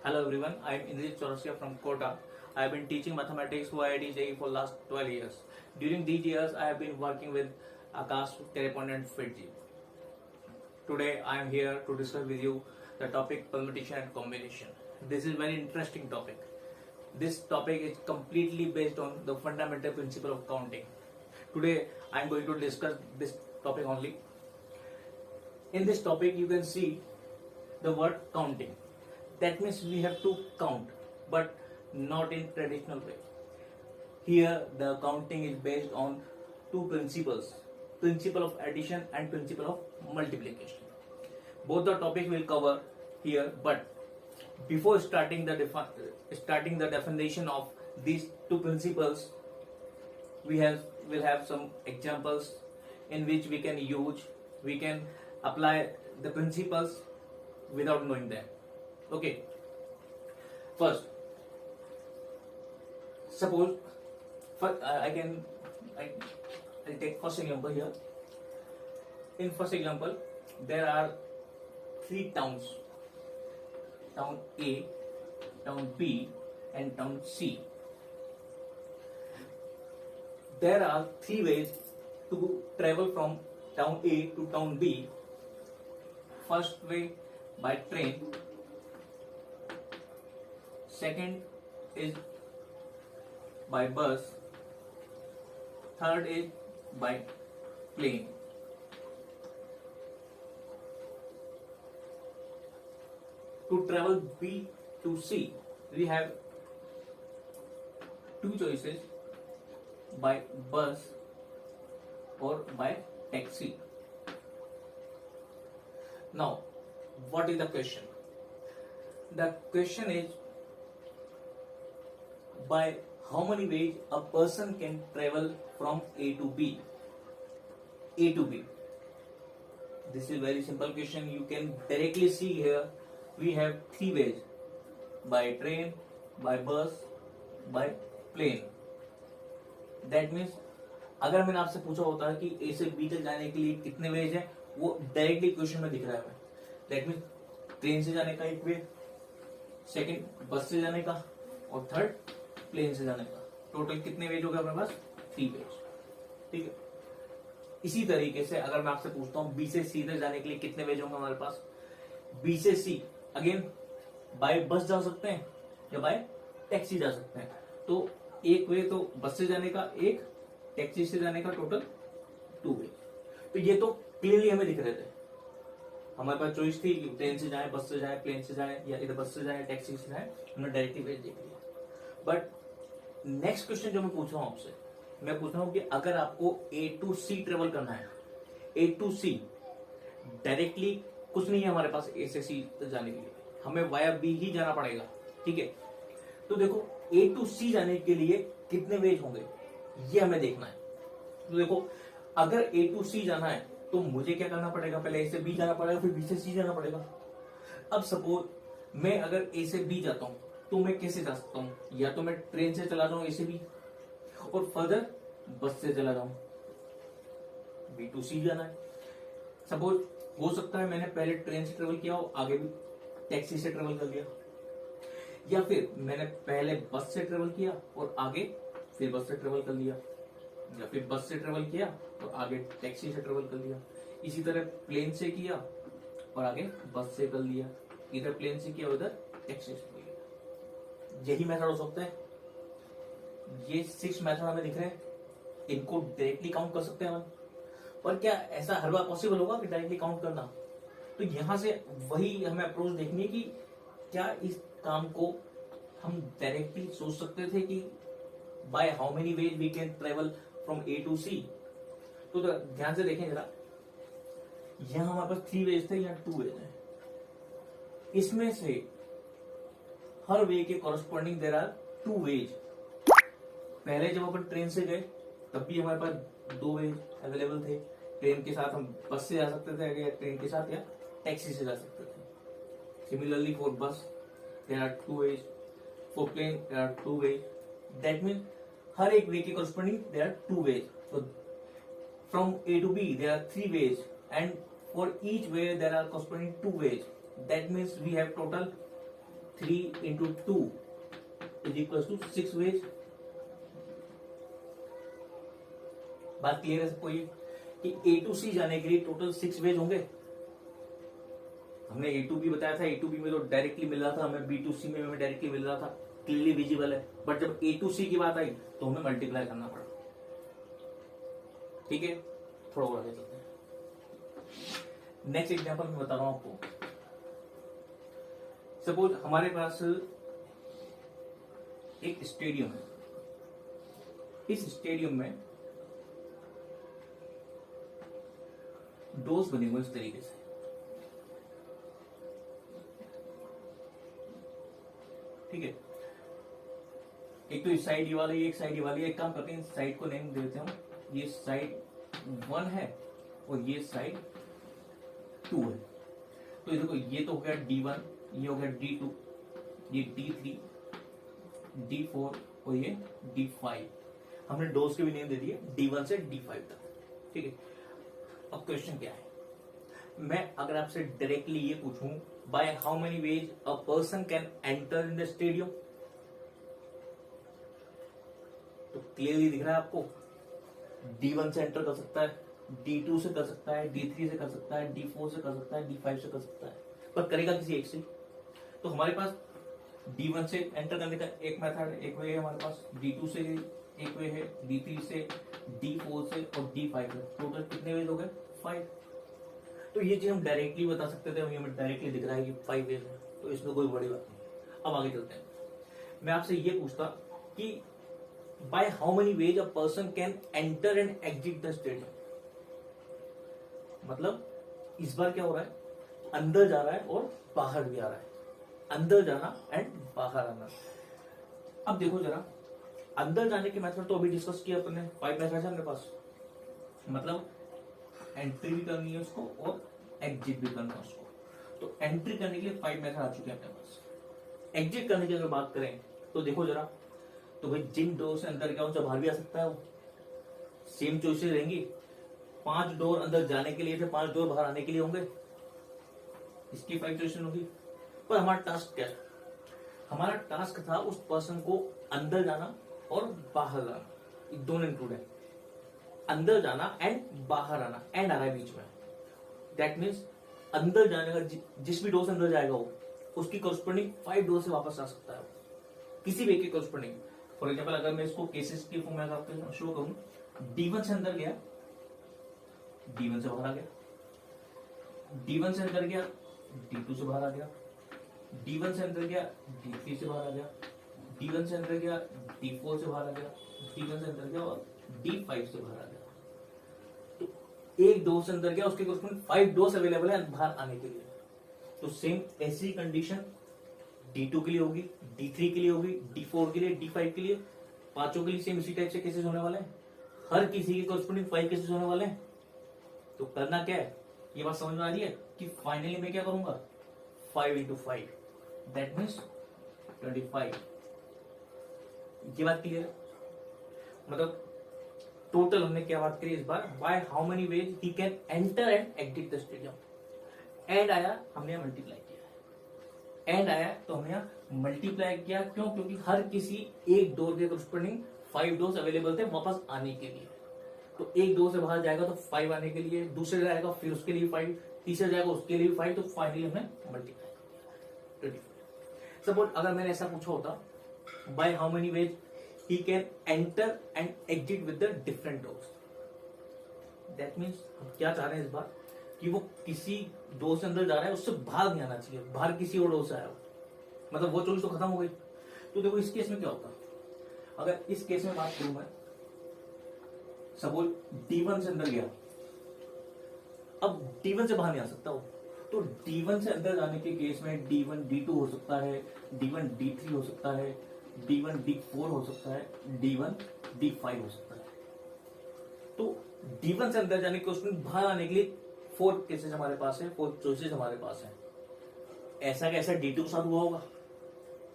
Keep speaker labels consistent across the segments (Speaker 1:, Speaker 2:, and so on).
Speaker 1: Hello everyone, I am Indrit Chaurasia from Kota. I have been teaching mathematics for IIT JEE for last 12 years. During these years, I have been working with Akash, Terrapon and Fitji. Today, I am here to discuss with you the topic permutation and combination. This is a very interesting topic. This topic is completely based on the fundamental principle of counting. Today, I am going to discuss this topic only. In this topic, you can see the word counting. That means we have to count, but not in traditional way. Here the counting is based on two principles, principle of addition and principle of multiplication. Both the topics will cover here, but before starting the definition of these two principles, will have some examples in which we can apply the principles without knowing them. Okay, first, suppose I'll take first example here. In first example, there are three towns: town A, town B, and town C. There are three ways to travel from town A to town B. First way by train. Second is by bus. Third is by plane. To travel B to C, we have two choices: by bus or by taxi. Now, what is the question? The question is, by how many ways a person can travel from A to B? A to B. This is very simple question. You can directly see here we have three ways: by train, by bus, by plane. That means अगर मैंने आपसे पूछा होता है कि A से B तक जाने के लिए कितने वेज हैं, वो डायरेक्टली क्वेश्चन में दिख रहा है हमें. दैट मीन्स ट्रेन से जाने का एक वे, सेकंड बस से जाने का, और थर्ड प्लेन से जाने का. टोटल कितने वेज हो गए अपने पास? Three ways. ठीक है. इसी तरीके से अगर मैं आपसे पूछता हूं बी से सी तक जाने के लिए कितने वेज होंगे हमारे पास? बी से सी अगेन बाय बस जा सकते हैं या बाय टैक्सी जा सकते हैं. तो एक वे तो बस से जाने का, एक टैक्सी से जाने का, टोटल टू वे. तो ये तो क्लियरली हमें दिख रहे थे. हमारे पास चॉइस थी कि ट्रेन से जाए, बस से जाए, प्लेन से जाए, या इधर बस से जाए, टैक्सी से जाए. हमने डायरेक्टली वेज देख लिया. बट नेक्स्ट क्वेश्चन जो मैं पूछ रहा हूं आपसे, मैं पूछ रहा हूं कि अगर आपको ए टू सी ट्रेवल करना है, ए टू सी डायरेक्टली कुछ नहीं है हमारे पास ए से सी तक जाने के लिए, हमें वाया बी ही जाना पड़ेगा. ठीक है. तो देखो ए टू सी जाने के लिए कितने वेज होंगे ये हमें देखना है. तो देखो अगर ए टू सी जाना है तो मुझे क्या करना पड़ेगा? पहले ए से बी जाना पड़ेगा, फिर बी से सी जाना पड़ेगा. अब सपोज मैं अगर ए से बी जाता हूं तो मैं कैसे जा सकता हूं? या तो मैं ट्रेन से चला जाऊं ए से बी, और फर्दर बस से चला जाऊं. बी टू सी जाना है. सपोज हो सकता है मैंने पहले ट्रेन से ट्रेवल किया हो, आगे भी टैक्सी से ट्रेवल कर लिया, या फिर मैंने पहले बस से ट्रेवल किया और आगे फिर बस से ट्रेवल कर लिया, या फिर बस से ट्रेवल किया और आगे टैक्सी से ट्रेवल कर लिया. इसी तरह प्लेन से किया और आगे बस से कर लिया, इधर प्लेन से किया उधर टैक्सी से कर लिया. यही मेथड हो सकता है. ये 6 मेथड हमें दिख रहे हैं, इनको डायरेक्टली काउंट कर सकते हैं हम. पर क्या ऐसा हर बार पॉसिबल होगा कि डायरेक्टली काउंट करना? तो यहां से वही हमें अप्रोच देखनी है कि क्या इस काम को हम डायरेक्टली सोच सकते थे कि by how many ways we can travel from A to C. तो ध्यान से देखें जरा, यहां हमारे पास 3 वेज थे, यहाँ 2 वेज है. इसमें से हर वे के कॉरस्पॉन्डिंग देयर आर 2 वेज. पहले जब अपन ट्रेन से गए तब भी हमारे पास 2 वेज अवेलेबल थे. ट्रेन के साथ हम बस से जा सकते थे, या ट्रेन के साथ या टैक्सी से जा सकते थे. Similarly for bus there are 2 ways, for plane there are 2 ways. That mean हर एक वे के कॉरस्पॉन्डिंग देयर आर 2 वेज. तो from A to B there are 3 ways, and for each way there are corresponding 2 ways. That means we have total 3 into 2 is equal to 6 ways. बात clear है सबको ये कि ए to सी जाने के लिए total 6 veg होंगे। हमने ए टू बी बताया था, ए टू बी में तो डायरेक्टली मिल रहा था हमें, बी टू सी में हमें डायरेक्टली मिल रहा था, क्लियरली विजिबल है। बट जब ए टू सी की बात आई तो हमें मल्टीप्लाई करना पड़ा। ठीक है, थोड़ा और आगे चलते हैं। नेक्स्ट एग्जांपल मैं बता रहा हूं आपको। सपोज हमारे पास एक स्टेडियम है। इस स्टेडियम में डोर्स बने हुए इस तरीके से। ठीक है, एक तो इस साइड ये वाली, एक साइड ये वाली। एक काम करते हैं, इस साइड को नेम दे देते हैं। ये साइड 1 है और ये साइड 2 है। तो देखो ये तो हो गया D1, ये हो गया D2, ये D3, D4 और ये D5। हमने डोर्स के भी नेम दे दिए D1 से D5 तक। ठीक है, अब क्वेश्चन क्या है, मैं अगर आपसे डायरेक्टली ये पूछूं bye how many veg a person can enter in the stadium, तो क्लियरली दिख रहा है आपको D1 से एंटर कर सकता है, D2 से कर सकता है, D3 से कर सकता है, D4 से कर सकता है, D5 से कर सकता है, पर करेगा किसी एक से। तो हमारे पास D1 से एंटर करने का एक मेथड, एक वे है हमारे पास, D2 से एक वे है, D3 से, D4 से और D5 से। टोटल कितने वेज हो गए? 5। तो ये चीज हम डायरेक्टली बता सकते थे, हमें डायरेक्टली दिख रहा है कि 5 वेज है, तो इसमें कोई बड़ी बात नहीं। अब आगे चलते हैं। मैं आपसे ये पूछता कि by how many veg a person can enter and exit the stadium. मतलब इस बार क्या हो रहा है, अंदर जा रहा है और बाहर भी आ रहा है, अंदर जाना एंड बाहर आना। अब देखो जरा, अंदर जाने के मेथड तो अभी डिस्कस किया अपने, 5 मेथड है अपने पास। मतलब एंट्री भी करनी है उसको और एग्जिट भी करना है उसको। तो एंट्री करने के लिए 5 मेथड आ चुके हैं अपने पास। एग्जिट करने की अगर बात करें तो देखो जरा, तो भाई जिन डोर से अंदर गया उनसे बाहर भी आ सकता है वो, सेम चॉइसेस रहेंगी। 5 डोर अंदर जाने के लिए थे, 5 डोर बाहर आने के लिए होंगे, इसकी 5 चॉइसेस होगी। पर हमारा टास्क क्या है? हमारा टास्क था उस पर्सन को अंदर जाना और बाहर जाना, ये दोनों इंक्लूड है। अंदर जाना एंड बाहर आना, एंड आ रहा है बीच में। दैट मीन्स अंदर जाने का जिस भी डोर से अंदर जाएगा वो, उसकी कॉरस्पॉन्डिंग 5 डोर से वापस आ सकता है किसी भी एक की कॉरस्पॉन्डिंग। फॉर एग्जाम्पल अगर मैं इसको केसेस की फॉर्म में आपको शो करूं, D1 से अंदर गया, D1 से बाहर आ गया, D1 से अंदर गया, D2 से बाहर आ गया, D1 से अंदर गया, D3 से बाहर आ गया, D1 से अंदर गया, D4 से बाहर आ गया, D1 से अंदर गया और D5 से बाहर आ गया। तो एक डोर से अंदर गया, उसके कॉरस्पॉन्डिंग 5 डोर्स अवेलेबल है बाहर आने के लिए। तो सेम ऐसी कंडीशन D2 के लिए होगी, D3 के लिए होगी, D4 के लिए, D5 के लिए, पांचों के लिए सेम इसी टाइप से केसेस होने वाले हैं। हर किसी के कॉरस्पॉन्डिंग 5 केसेस होने वाले हैं। तो करना क्या है, ये बात समझ में आ रही है कि फाइनली मैं क्या करूंगा, 5 into 5 दैट मीन्स 25। ये बात क्लियर है? मतलब टोटल हमने क्या बात करी इस बार, by how many ways he can enter and exit the stadium. And आया, हमने मल्टीप्लाई किया, एंड आया तो हमने मल्टीप्लाई किया। क्यों? क्योंकि हर किसी एक डोर के कॉरस्पॉन्डिंग 5 डोर्स अवेलेबल थे वापस आने के लिए। तो एक डोर से बाहर जाएगा तो 5 आने के लिए, दूसरे जाएगा फिर उसके लिए 5, तीसरे जाएगा उसके लिए 5, तो फाइनली हमने मल्टीप्लाई किया 25। सपोज अगर मैंने ऐसा पूछा होता, bye how many veg he can enter and exit with the different doors, that means हम क्या चाह रहे हैं इस बार कि वो किसी डोर से अंदर जा रहा है, उससे बाहर नहीं आना चाहिए, बाहर किसी और डोर से आया हो, मतलब वो चॉइस तो खत्म हो गई। तो देखो इस केस में क्या होता, अगर इस केस में बात करूं मैं, सपोज D1 से अंदर गया, अब D1 से बाहर नहीं आ सकता वो, तो D1 से अंदर जाने के केस में D1 D2 हो सकता है, D1 D3 हो सकता है, D1 D4 हो सकता है, D1 D5 हो सकता है। तो D1 से अंदर जाने के उसमें बाहर आने के लिए 4 केसेस हमारे पास है, 4 चॉइसेस हमारे पास है। ऐसा कैसा D2 के साथ हुआ होगा,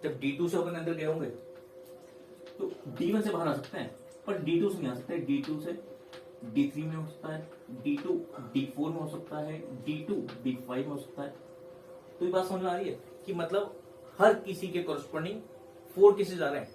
Speaker 1: जब D2 से अपन अंदर गए होंगे तो D1 से बाहर आ सकते हैं, पर D2 से नहीं आ सकते। D2 से D3 में हो सकता है, D2 D4 में हो सकता है, D2 D5 में हो सकता है। तो ये बात समझ में आ रही है कि मतलब हर किसी के कोरस्पॉन्डिंग 4 केसेस आ रहे हैं,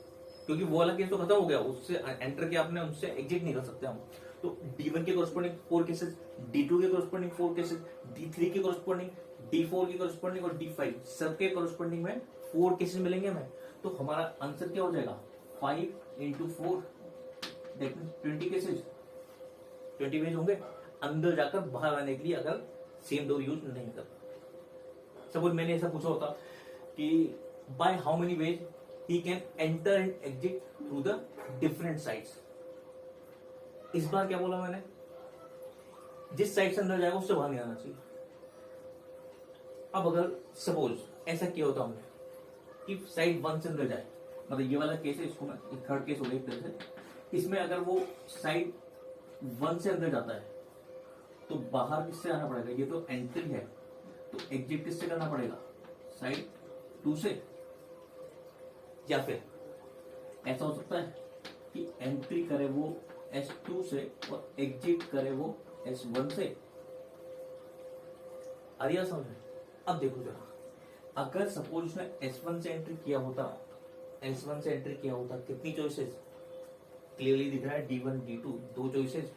Speaker 1: क्योंकि वो वाला केस तो खत्म हो गया, उससे एंटर किया आपने, उनसे एग्जिट नहीं कर सकते हम। तो D1 के कोरस्पॉन्डिंग 4 केसेस, D2 के कोरस्पॉन्डिंग 4 केसेस, D3 के कोरस्पॉन्डिंग, D4 के कोरस्पॉन्डिंग और D5 सबके कोरस्पॉन्डिंग में 4 केसेस मिलेंगे हमें। तो हमारा आंसर क्या हो जाएगा, 5 into 4 that means 20 cases, 20 ways होंगे अंदर जाकर बाहर आने के लिए, अगर सेम डोर यूज नहीं करता। सपोज मैंने ऐसा पूछा होता कि by how many ways he can enter and exit through the different sides. इस बार क्या बोला मैंने, जिस साइड से अंदर जाएगा उससे बाहर नहीं आना चाहिए। अब अगर सपोज ऐसा किया होता हमने कि साइड 1 से अंदर जाए, मतलब ये वाला केस है, इसको मैं थर्ड केस हो गया एक तरह से, इसमें अगर वो साइड 1 से अंदर जाता है तो बाहर किससे आना पड़ेगा, ये तो एंट्री है, तो एग्जिट किससे करना पड़ेगा, साइड 2 से। या फिर ऐसा हो सकता है कि एंट्री करे वो S2 से और एग्जिट करे वो S1 से। आइए समझ में। अब देखो जरा, अगर सपोज उसने S1 से एंट्री किया होता, S1 से एंट्री किया होता, कितनी चॉइसेस क्लियरली दिख रहा है, D1 D2 2 चॉइसेस,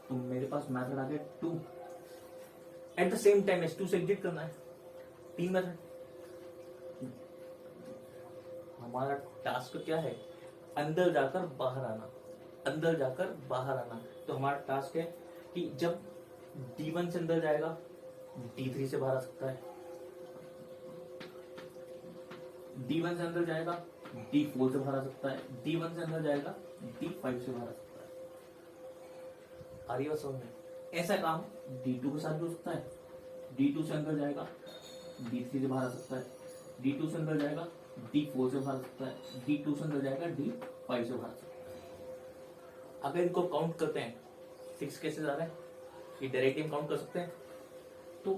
Speaker 1: तो मेरे पास मेथड आ गया 2। At the same time S2 से एग्जिट करना है, 3 मेथड। हमारा टास्क क्या है, अंदर जाकर बाहर आना, अंदर जाकर बाहर आना। तो हमारा टास्क है कि जब D1 से अंदर जाएगा D3 से बाहर आ सकता है, D1 से अंदर जाएगा D4 से बाहर आ सकता है, D1 से अंदर जाएगा D5 से बाहर आ सकता है। आ रही है समझ में। ऐसा काम D2 के साथ भी हो सकता है, D2 से अंदर जाएगा D3 से बाहर आ सकता है, D2 से अंदर जाएगा D4 से बाहर आ सकता है, D2 से अंदर जाएगा D5 से बाहर आ सकता है। अगर इनको काउंट करते हैं 6 केसेस आ रहे हैं, ये डायरेक्टली काउंट कर सकते हैं। तो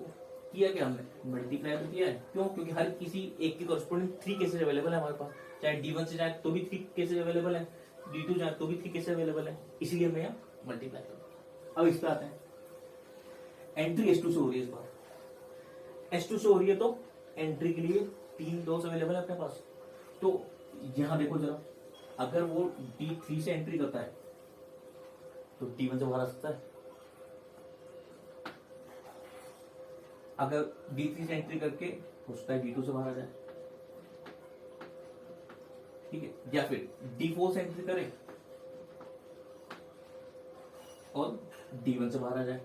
Speaker 1: किया क्या हमने, मल्टीप्लाई तो किया है, क्यों, क्योंकि हर किसी एक के कॉरस्पॉन्डिंग 3 केसेस अवेलेबल है हमारे पास, चाहे D1 से जाए तो भी 3 केसेस अवेलेबल है, D2 जाए तो भी 3 केसेस अवेलेबल है, इसीलिए मैं यहाँ मल्टीप्लाई करूँ। अब इस पे आते हैं, एंट्री S2 से हो रही है, इस बार S2 से हो रही है, तो एंट्री के लिए 3 डोर्स अवेलेबल है अपने पास। तो यहां देखो जरा, अगर वो D3 से एंट्री करता है तो D1 से बाहर आ सकता है, अगर D3 से एंट्री करके हो सकता है D2 से बाहर आ जाए, ठीक है। या फिर D4 से एंट्री करे और D1 से बाहर आ जाए,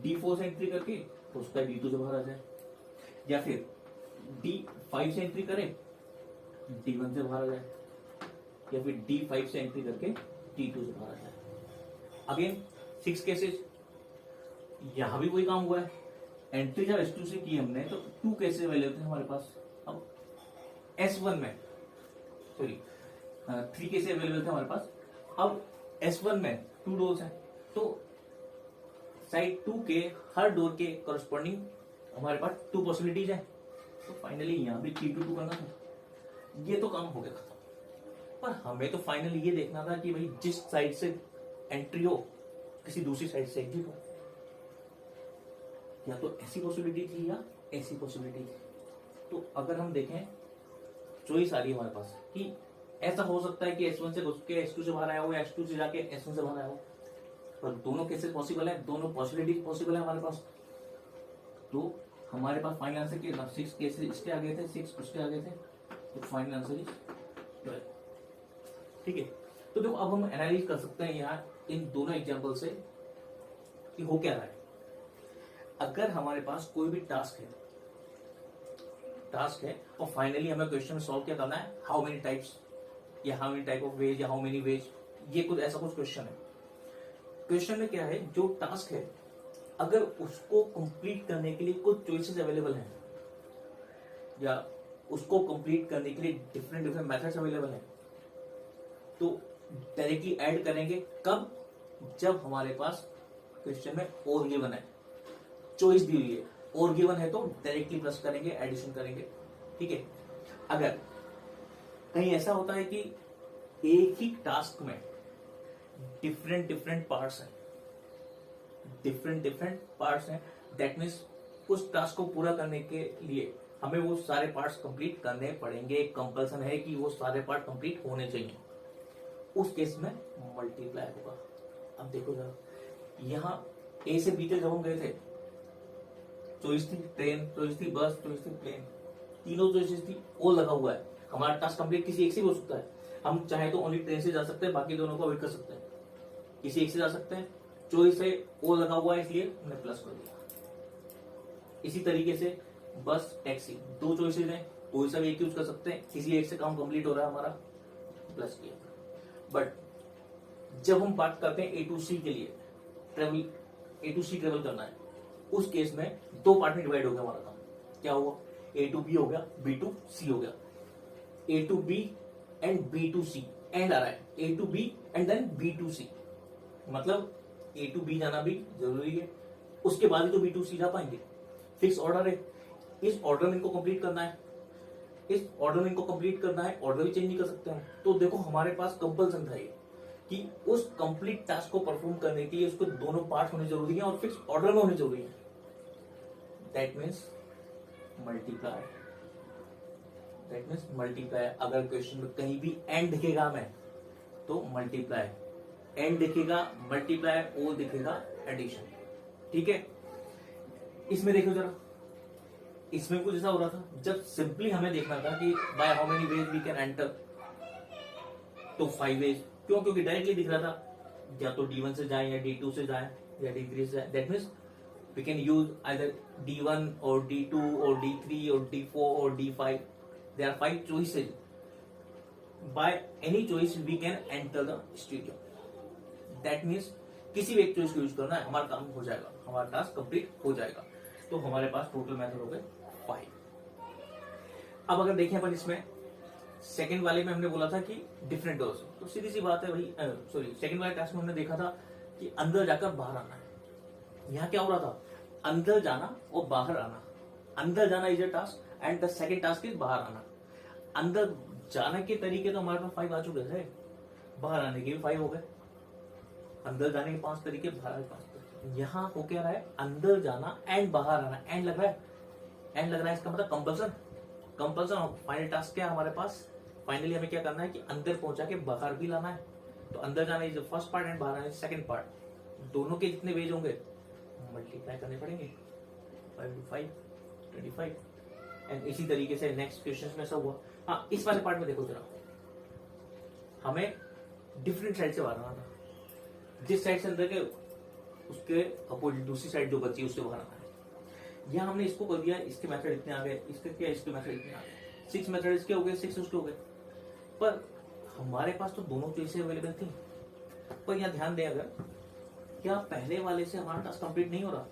Speaker 1: D4 से एंट्री करके हो सकता है D2 से बाहर आ जाए, या फिर D5 से एंट्री करे D1 से बाहर आ जाए, या फिर D5 से एंट्री करके D2 से बाहर आ जाए। अगेन 6 केसेस, यहां भी वही काम हुआ है। एंट्री जब S2 से की हमने तो 2 केसेस अवेलेबल थे हमारे पास। अब S1 में सॉरी 3 केसेस अवेलेबल थे हमारे पास। अब S1 में 2 डोर्स हैं, तो साइड 2 के हर डोर के कॉरस्पॉन्डिंग हमारे पास 2 पॉसिबिलिटीज है। तो फाइनली यहां भी 3 to 2 करना था, ये तो काम हो गया खत्म। पर हमें तो फाइनली ये देखना था कि भाई जिस साइड से एंट्री हो किसी दूसरी साइड से एग्जिट हो, या तो ऐसी पॉसिबिलिटी थी या ऐसी पॉसिबिलिटी थी। तो अगर हम देखें चॉइस आ रही है हमारे पास कि ऐसा हो सकता है कि S1 से घुस के S2 से बाहर आया हो या S2 से जाके S1 से बाहर आया हो, पर दोनों केसेस पॉसिबल है, दोनों पॉसिबिलिटी पॉसिबल है हमारे पास। तो हमारे पास फाइनल आंसर क्या, 6 केसेस इसके आ गए थे, 6 उसके आ गए थे, तो फाइनल आंसर इज 12। ठीक है। तो देखो अब हम एनालाइज कर सकते हैं यार इन दोनों एग्जांपल से कि हो क्या रहा है। अगर हमारे पास कोई भी टास्क है और फाइनली हमें क्वेश्चन सॉल्व क्या करना है, हाउ मेनी टाइप्स या how many type of ways या हाउ मेनी वेज, ये कुछ ऐसा कुछ क्वेश्चन है। क्वेश्चन में क्या है, जो टास्क है अगर उसको कंप्लीट करने के लिए कुछ चॉइसेस अवेलेबल हैं या उसको कंप्लीट करने के लिए डिफरेंट मेथड्स अवेलेबल हैं, तो डायरेक्टली ऐड करेंगे। कब, जब हमारे पास क्वेश्चन में और गिवन है, चॉइस दी हुई है, और गिवन है तो डायरेक्टली प्लस करेंगे, एडिशन करेंगे। ठीक है। अगर कहीं ऐसा होता है कि एक ही टास्क में डिफरेंट पार्ट्स हैं, दैट मीन्स उस टास्क को पूरा करने के लिए हमें वो सारे पार्ट्स कंप्लीट करने पड़ेंगे, कंपल्सन है कि वो सारे पार्ट कंप्लीट होने चाहिए, उस केस में मल्टीप्लाई होगा। अब देखो जरा, यहाँ ए से बी तक जब हम गए थे, चॉइस थी ट्रेन, चॉइस थी बस, चॉइस थी प्लेन, तीनों चॉइसेस थी, ओ लगा हुआ है, हमारा टास्क कंप्लीट किसी एक से भी हो सकता है। हम चाहे तो ओनली ट्रेन से जा सकते हैं, बाकी दोनों को अवॉइड कर सकते हैं, किसी एक से जा सकते हैं। चॉइस है ओ लगा हुआ है, इसलिए हमने प्लस कर दिया। इसी तरीके से बस टैक्सी, दो चॉइसेस हैं, कोई सा भी एक यूज कर सकते हैं, किसी एक से काम कंप्लीट हो रहा है हमारा, प्लस किया। बट जब हम बात करते हैं ए टू सी के लिए travel, A to C travel करना है, उस केस में दो पार्ट में डिवाइड हो गया हमारा काम। क्या हुआ, ए टू बी हो गया, बी टू सी हो गया। A to B and B to C, and आ रहा है A to B and then B to C, मतलब ए टू बी जाना भी जरूरी है, उसके बाद ही तो बी टू सी जा पाएंगे। फिक्स ऑर्डर है, इस ऑर्डर में इनको कंप्लीट करना है, इस ऑर्डर में इनको कंप्लीट करना है, ऑर्डर भी चेंज नहीं कर सकते हम। तो देखो हमारे पास कंपल्सन था ये कि उस कंप्लीट टास्क को परफॉर्म करने के लिए उसको दोनों पार्ट होने जरूरी है और फिक्स ऑर्डर में होने जरूरी है। That means multiply, that means multiply. अगर क्वेश्चन में कहीं भी एंड दिखेगा हमें तो मल्टीप्लाई, एंड दिखेगा मल्टीप्लाई, ओ दिखेगा एडिशन। ठीक है, इसमें देखो जरा, इसमें कुछ ऐसा हो रहा था, जब सिंपली हमें देखना था कि by how many ways we can enter, तो 5 वेज। क्यों? क्योंकि डायरेक्टली दिख रहा था, या तो D1 से जाए या D2 से जाए या D3 से जाए। That means we can use either D1 और D2 और D3 और D4 और D5। There are 5 choices, by any choice we can enter the stadium. That means किसी भी एक चॉइस को यूज करना है, हमारा काम हो जाएगा, हमारा टास्क कंप्लीट हो जाएगा। तो हमारे पास टोटल मेथड हो गए 5। अब अगर देखें अपन इसमें सेकंड वाले में हमने बोला था कि डिफरेंट डोर्स, तो सीधी सी बात है भाई, सॉरी सेकंड वाले टास्क में हमने देखा था कि अंदर जाकर बाहर आना है। यहाँ क्या हो रहा था, अंदर जाना और बाहर आना। अंदर जाना is a task and the second task is बाहर आना। अंदर जाने के तरीके तो हमारे पास 5 आ चुके थे, बाहर आने के भी 5 हो गए। अंदर जाने के 5 तरीके, बाहर आने के 5 तरीके। यहाँ हो क्या रहा है, अंदर जाना एंड बाहर आना, एंड लग रहा है, एंड लग रहा है, इसका मतलब कंपल्सन। कंपल्सन फाइनल टास्क क्या है हमारे पास, फाइनली हमें क्या करना है कि अंदर पहुंचा के बाहर भी लाना है। तो अंदर जाना इज फर्स्ट पार्ट एंड बाहर आना इज सेकंड पार्ट। दोनों के जितने वेज होंगे मल्टीप्लाई करने पड़ेंगे, 5 × 5 25। एंड इसी तरीके से नेक्स्ट क्वेश्चन में ऐसा हुआ। हाँ, इस वाले पार्ट में देखो जरा, हमें डिफरेंट साइड से बाहर आना था। जिस साइड से अंदर के उसके अपोजिट दूसरी साइड जो बची उससे बाहर आना है। यहाँ हमने इसको कर दिया, इसके मेथड इतने आ गए, इसके क्या, इसके मेथड इतने आ गए, 6 मेथड इसके हो गए, 6 उसके हो गए। पर हमारे पास तो दोनों चॉइसें अवेलेबल थी। पर यहाँ ध्यान दें, अगर क्या पहले वाले से हमारा टास्क कंप्लीट नहीं हो रहा,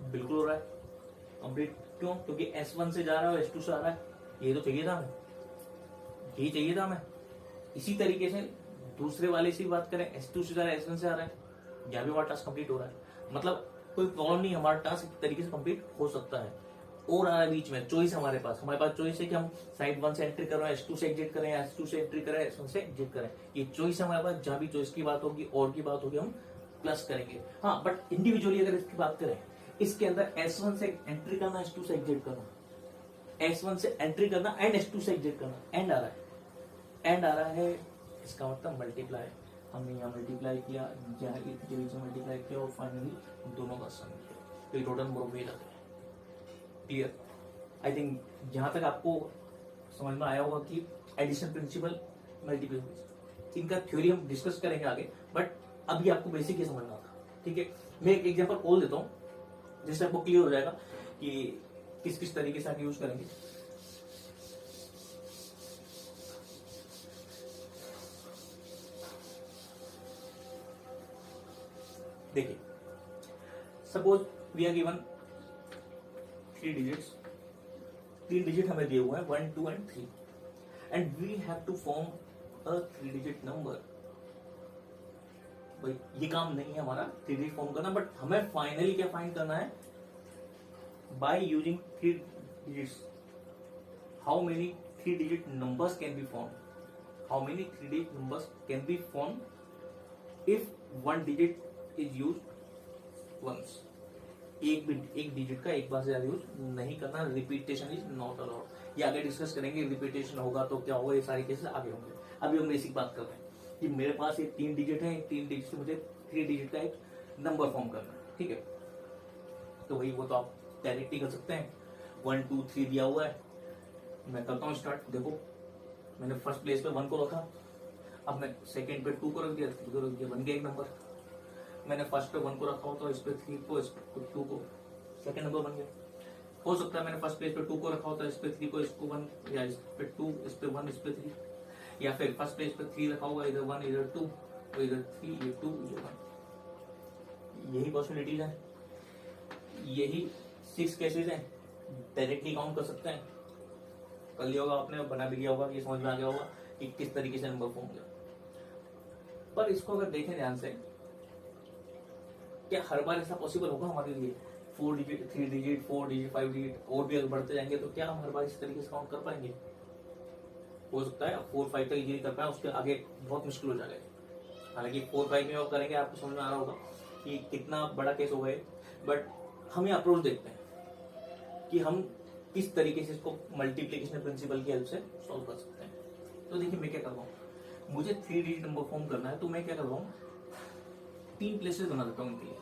Speaker 1: बिल्कुल हो रहा है कंप्लीट। क्यों? क्योंकि S1 से जा रहा है और S2 से आ रहा है। ये तो चाहिए था हमें, यही चाहिए था हमें। इसी तरीके से दूसरे वाले से बात करें, S2 से जा रहा है, S1 से आ रहा है, यहाँ भी हमारा टास्क कंप्लीट हो रहा है। मतलब कोई प्रॉब्लम नहीं, हमारा टास्क एक तरीके से कंप्लीट हो सकता है। और आ रहा है बीच में चॉइस, हमारे पास चॉइस है कि हम साइड 1 से एंट्री कर रहे हैं, S2 से एग्जिट करें, S2 से एंट्री करें, S1 से एग्जिट करें। ये चॉइस है हमारे पास। जहां भी चॉइस की बात होगी और की बात होगी हम प्लस करेंगे। हाँ, बट इंडिविजुअली अगर इसकी बात करें, इसके अंदर S1 से एंट्री करना, S2 से एग्जिट करना, S1 से एंट्री करना एंड S2 से एग्जिट करना, एंड आ रहा है, एंड आ रहा है, इसका मतलब मल्टीप्लाई। हमने यहाँ मल्टीप्लाई किया, यहाँ मल्टीप्लाई किया और फाइनली दोनों का सम किया, तो टोटल नंबर ऑफ वेज आ गए। क्लियर? आई थिंक जहां तक आपको समझ में आया होगा कि एडिशन प्रिंसिपल, मल्टीप्लिकेशन, इनका थ्योरी हम डिस्कस करेंगे आगे, बट अभी आपको बेसिक ही समझना था। ठीक है, मैं एक एग्जांपल बोल देता हूँ जिससे आपको क्लियर हो जाएगा कि किस किस तरीके से आप यूज करेंगे। देखिए, suppose we are given 3 digits, 3 digit हमें दिए हुए हैं 1, 2 and 3, and we have to form a 3 digit number. भाई ये काम नहीं है हमारा 3 डिजिट फॉर्म करना, बट हमें फाइनली क्या फाइंड करना है, by using 3 digits how many 3 digit numbers can be form, how many 3 digit numbers can be form if 1 digit is used once। एक डिजिट का एक बार से ज्यादा यूज नहीं करना, रिपीटेशन इज नॉट अलाउड। ये आगे डिस्कस करेंगे, रिपीटेशन होगा तो क्या होगा, ये सारे केसेस आगे होंगे। अभी हम बेसिक बात कर रहे हैं कि मेरे पास ये 3 डिजिट है, 3 डिजिट से मुझे 3 डिजिट का एक नंबर फॉर्म करना है, ठीक है। तो वही वो तो आप डायरेक्टली कर सकते हैं, 1 2 3 दिया हुआ है, मैं करता हूँ स्टार्ट। देखो मैंने फर्स्ट प्लेस पे 1 को रखा, अब मैं सेकंड पे 2 को रख दिया, 3 को रख दिया, बन गया एक नंबर। मैंने फर्स्ट पे 1 को रखा हो तो इस पे 3 को, इस पे 2 को, सेकंड नंबर बन गया। हो सकता है मैंने फर्स्ट प्लेस पे 2 को रखा हो तो इस पे 3 को, इसको 1, या इस पे 2, इस पे 1, इस पे 3, या फिर फर्स्ट प्लेस पे 3 रखा होगा, इधर 1 इधर 2, तो इधर 3 ये 2 ये 1। यही पॉसिबिलिटीज है, यही 6 केसेस हैं, डायरेक्टली काउंट कर सकते हैं। कर लिया होगा आपने, बना भी लिया होगा, ये समझ में आ गया होगा कि किस तरीके से नंबर फॉर्म किया। पर इसको अगर देखें ध्यान से, क्या हर बार ऐसा पॉसिबल होगा हमारे लिए? 4 डिजिट, 3 डिजिट, 4 डिजिट, 5 डिजिट और भी अगर बढ़ते जाएंगे तो क्या हम हर बार इस तरीके से काउंट कर पाएंगे? हो सकता है 4 5 तक इजीली कर पाए, उसके आगे बहुत मुश्किल हो जाएगा। हालांकि 4 5 में आप करेंगे, आपको समझ में आ रहा होगा कि कितना बड़ा केस हो गए। बट हम ये अप्रोच देखते हैं कि हम किस तरीके से इसको मल्टीप्लीकेशन प्रिंसिपल की हेल्प से सॉल्व कर सकते हैं। तो देखिए मैं क्या कर रहा हूँ, मुझे 3 डिजिट नंबर फॉर्म करना है, तो मैं क्या कर रहा हूँ, 3 प्लेसेस बना देता हूँ इनके लिए।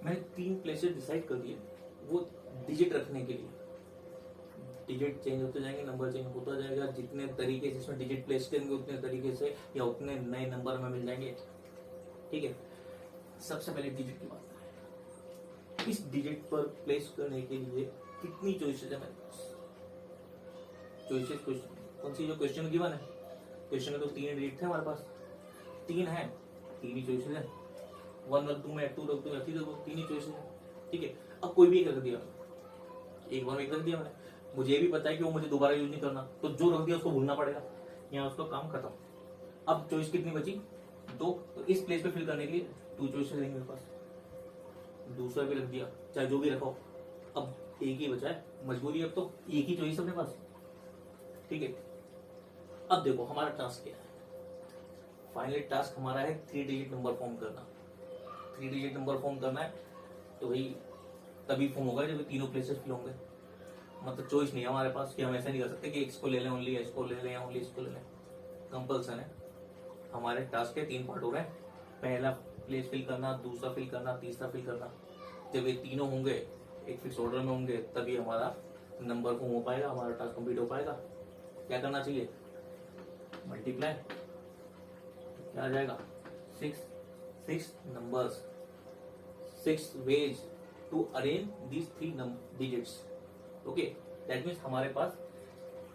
Speaker 1: मैंने 3 प्लेसेस डिसाइड कर दिए, वो डिजिट रखने के लिए। डिजिट चेंज होते जाएंगे, नंबर चेंज होता जाएगा, जितने तरीके से इसमें डिजिट प्लेस करेंगे उतने तरीके से या उतने नए नंबर हमें मिल जाएंगे, ठीक है। सबसे पहले डिजिट की बात करें, इस डिजिट पर प्लेस करने के लिए कितनी चॉइसेस है मेरे पास? चॉइसेस कौन सी, जो क्वेश्चन गिवन है, क्वेश्चन में तो 3 डिजिट थे हमारे पास, 3 है, 3 ही चॉइसेस है। 1 रख दूं मैं, 2 रख दूं या 3 रख दूं, 3 ही चॉइसेस है, ठीक है। अब कोई भी एक रख दिया, एक बार एक रख दिया मैंने, मुझे ये भी पता है कि वो मुझे दोबारा यूज नहीं करना, तो जो रख दिया उसको भूलना पड़ेगा, यहाँ उसका काम खत्म। अब चॉइस कितनी बची? 2। तो इस प्लेस पे फिल करने के लिए 2 चॉइसेस रहेंगे मेरे पास। दूसरा भी रख दिया, चाहे जो भी रखो, अब एक ही बचा है, मजबूरी अब तो एक ही चॉइस अपने पास, ठीक है। अब देखो हमारा टास्क क्या है, फाइनली टास्क हमारा है 3 डिजिट नंबर फॉर्म करना। 3 डिजिट नंबर फॉर्म करना है तो भाई तभी फॉर्म होगा जब तीनों प्लेसेस फिल होंगे। मतलब चॉइस नहीं है हमारे पास कि हम ऐसा नहीं कर सकते कि इसको ले लें ओनली, इसको ले लें ओनली, इसको ले लें। कंपल्सन है, हमारे टास्क के 3 पार्ट हो रहे हैं। पहला प्लेस फिल करना, दूसरा फिल करना, तीसरा फिल करना। जब ये तीनों होंगे, एक फिक्स ऑर्डर में होंगे, तभी हमारा नंबर फॉर्म हो पाएगा, हमारा टास्क कंप्लीट हो पाएगा। क्या करना चाहिए? मल्टीप्लाई, क्या आ जाएगा? 6 numbers, 6 ways to arrange these 3 digits. Okay, that means हमारे पास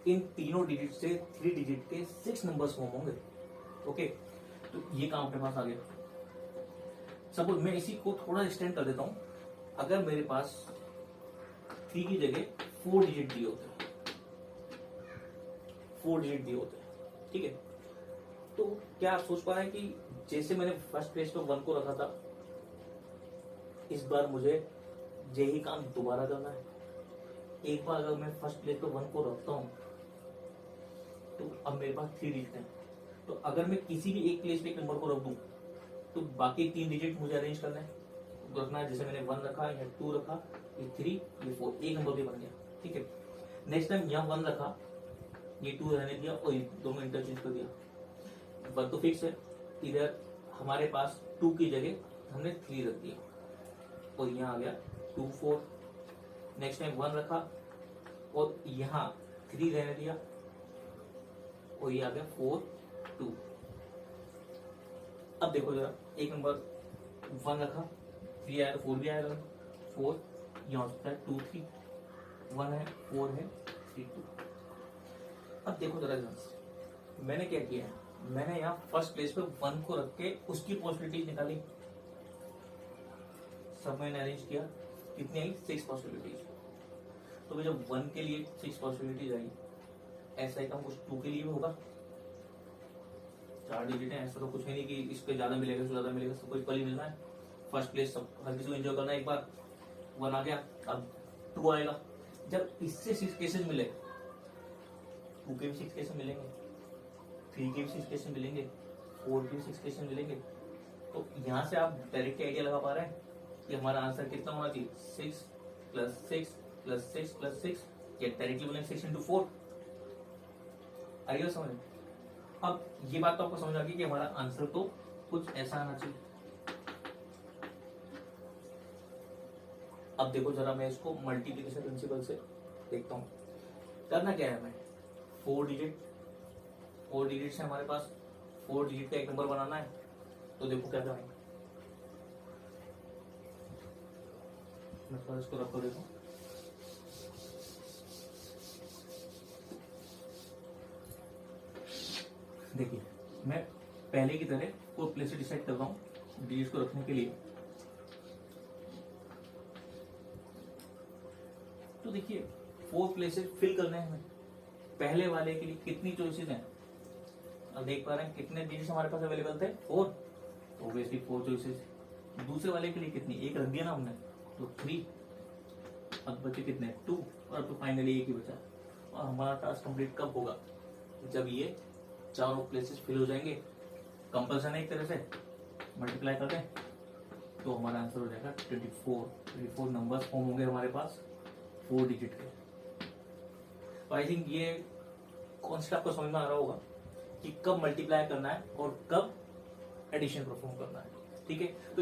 Speaker 1: इन तीनों डिजिट से 3 डिजिट के 6 नंबर्स फॉर्म होंगे। ओके, तो ये काम अपने पास आ गया। सपोज मैं इसी को थोड़ा एक्सटेंड कर देता हूं, अगर मेरे पास 3 की जगह 4 डिजिट दिए होते हैं, 4 डिजिट दिए होते हैं, ठीक है। तो क्या आप सोच पा रहे हैं कि जैसे मैंने फर्स्ट प्लेस पे 1 को रखा था, इस बार मुझे यही काम दोबारा करना है। एक बार अगर मैं फर्स्ट प्लेस पे 1 को रखता हूं, तो अब मेरे पास 3 डिजिट है, तो अगर मैं किसी भी एक प्लेस पे एक नंबर को रख दूं, तो बाकी 3 डिजिट मुझे अरेंज करना है, रखना है। जैसे मैंने 1 रखा, या 2 रखा, ये 3, ये 4, एक नंबर भी बन गया, ठीक है। नेक्स्ट टाइम यहाँ 1 रखा, ये 2 रहने दिया और ये दोनों इंटरचेंज कर दिया। 1 तो फिक्स है, इधर हमारे पास 2 की जगह हमने 3 रख दिया और यहाँ आ गया 2 4। नेक्स्ट टाइम 1 रखा और यहाँ 3 रहने दिया और ये आ गया 4 2। अब देखो जरा, एक नंबर 1 रखा, 3 आया तो 4 भी आएगा, 4 यहाँ हो सकता है 2 3, 1 है, 4 है, 3 2। अब देखो जरा ध्यान से, मैंने क्या किया है, मैंने यहाँ फर्स्ट प्लेस पे 1 को रख के उसकी पॉसिबिलिटीज निकाली, सब मैंने अरेंज किया, कितनी आई? 6 पॉसिबिलिटीज। तो भाई जब 1 के लिए 6 पॉसिबिलिटीज आई, ऐसा ही काम कुछ 2 के लिए भी होगा। 4 डिजिट है, ऐसा तो कुछ है नहीं कि इस पे ज्यादा मिलेगा, इससे ज्यादा मिलेगा, सबको इक्वली मिलना है। फर्स्ट प्लेस सब हर किसी को एंजॉय करना है। एक बार 1 आ गया, अब 2 आएगा। जब इससे 6 केसेस मिले, 2 के भी 6 केसेस मिलेंगे, 3 के भी 6 केसेस मिलेंगे, 4 के भी 6 केसेस मिलेंगे, तो यहाँ से आप डायरेक्ट आइडिया लगा पा रहे हैं कि हमारा आंसर कितना होना चाहिए, 6 + 6 + 6 + 6, या डायरेक्टली बोलेंगे 6 × 4। आइए समझ। अब ये बात तो आपको समझ आ गई कि हमारा आंसर तो कुछ ऐसा आना चाहिए। अब देखो जरा, मैं इसको मल्टीप्लिकेशन प्रिंसिपल से देखता हूँ। करना क्या है हमें, 4 डिजिट से हमारे पास 4 डिजिट का एक नंबर बनाना है। तो देखो क्या करेंगे, मैं थोड़ा इसको रख कर देखो। देखिए मैं पहले की तरह 4 प्लेसेस डिसाइड कर रहा हूँ डिजिट को रखने के लिए। तो देखिए 4 प्लेसेस फिल करने हैं हमें। पहले वाले के लिए कितनी चॉइसेस हैं, अब देख पा रहे हैं कितने डिजिट्स हमारे पास अवेलेबल थे, 4, तो ऑब्वियसली 4 चॉइसेस। दूसरे वाले के लिए कितनी, एक रख दिया ना हमने, तो 3। अब बचे कितने, 2, और अब तो फाइनली एक ही बचा। और हमारा टास्क कंप्लीट कब होगा, जब ये चारों प्लेसेस फिल हो जाएंगे। कंपल्सन है एक तरह से, मल्टीप्लाई कर दें तो हमारा आंसर हो जाएगा 24 नंबर्स फॉर्म होंगे हमारे पास 4 डिजिट के। तो आई थिंक ये कॉन्सेप्ट आपको समझ में आ रहा होगा कि कब मल्टीप्लाई करना है और कब एडिशन परफॉर्म करना है। ठीक है, तो